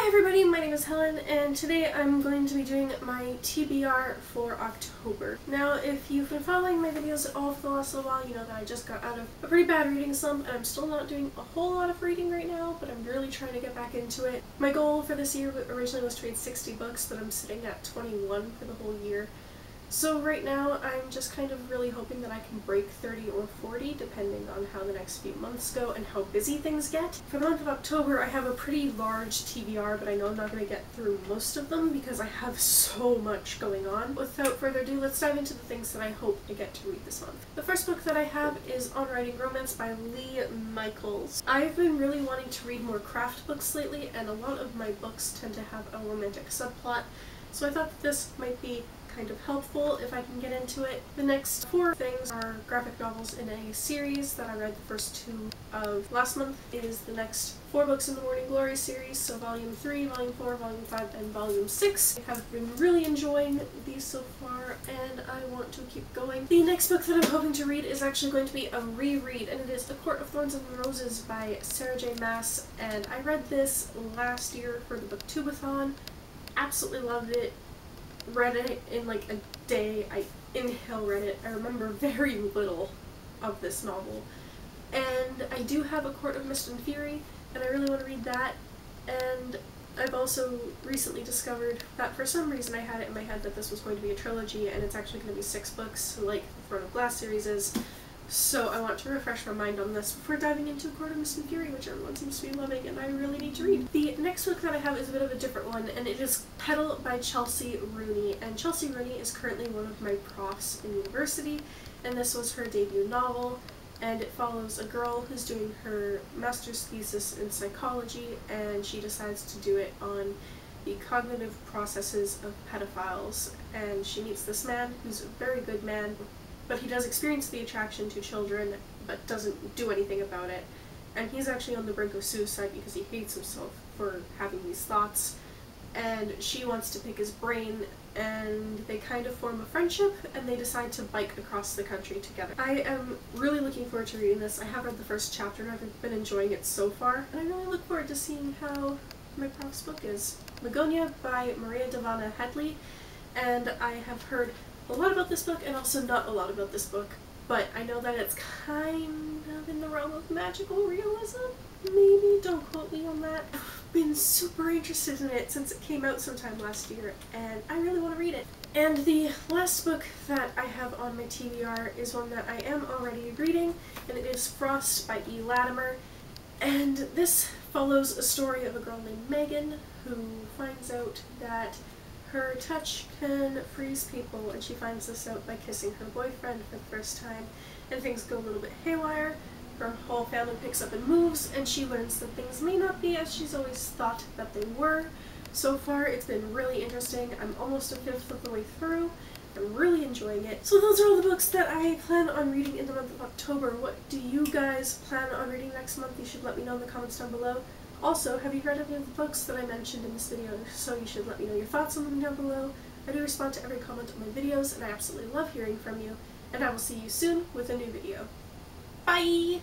Hi everybody, my name is Helen, and today I'm going to be doing my TBR for October. Now, if you've been following my videos at all for the last little while, you know that I just got out of a pretty bad reading slump, and I'm still not doing a whole lot of reading right now, but I'm really trying to get back into it. My goal for this year originally was to read 60 books, but I'm sitting at 21 for the whole year. So right now, I'm just kind of really hoping that I can break 30 or 40, depending on how the next few months go and how busy things get. For the month of October, I have a pretty large TBR, but I know I'm not going to get through most of them because I have so much going on. Without further ado, let's dive into the things that I hope to get to read this month. The first book that I have is On Writing Romance by Lee Michaels. I've been really wanting to read more craft books lately, and a lot of my books tend to have a romantic subplot, so I thought that this might be kind of helpful if I can get into it. The next 4 things are graphic novels in a series that I read the first 2 of last month. It is the next 4 books in the Morning Glory series, so Volume 3, Volume 4, Volume 5, and Volume 6. I have been really enjoying these so far, and I want to keep going. The next book that I'm hoping to read is actually going to be a reread, and it is A Court of Thorns and Roses by Sarah J. Maas, and I read this last year for the Booktubeathon. Absolutely loved it. Read it in like a day. I inhale read it. I remember very little of this novel. And I do have A Court of Mist and Fury, and I really want to read that. And I've also recently discovered that for some reason I had it in my head that this was going to be a trilogy, and it's actually going to be 6 books, like the Throne of Glass series is. So I want to refresh my mind on this before diving into A Court of Mist and Fury, which everyone seems to be loving, and I really need to read. The next book that I have is a bit of a different one, and it is Petal by Chelsea Rooney. And Chelsea Rooney is currently one of my profs in university, and this was her debut novel, and it follows a girl who's doing her master's thesis in psychology, and she decides to do it on the cognitive processes of pedophiles. And she meets this man who's a very good man, but he does experience the attraction to children, but doesn't do anything about it. And he's actually on the brink of suicide because he hates himself for having these thoughts. And she wants to pick his brain, and they kind of form a friendship, and they decide to bike across the country together. I am really looking forward to reading this. I have read the first chapter, and I've been enjoying it so far, and I really look forward to seeing how my prof's book is. Magonia by Maria Devana Headley, and I have heard a lot about this book and also not a lot about this book, but I know that it's kind of in the realm of magical realism. Maybe, don't quote me on that. I've been super interested in it since it came out sometime last year, and I really want to read it. And the last book that I have on my TBR is one that I am already reading, and it is Frost by Latimer. And this follows a story of a girl named Megan who finds out that her touch can freeze people, and she finds this out by kissing her boyfriend for the first time, and things go a little bit haywire. Her whole family picks up and moves, and she learns that things may not be as she's always thought that they were. So far, it's been really interesting. I'm almost a 5th of the way through. I'm really enjoying it. So those are all the books that I plan on reading in the month of October. What do you guys plan on reading next month? You should let me know in the comments down below. Also, have you read any of the books that I mentioned in this video? So you should let me know your thoughts on them down below. I do respond to every comment on my videos, and I absolutely love hearing from you. And I will see you soon with a new video. Bye!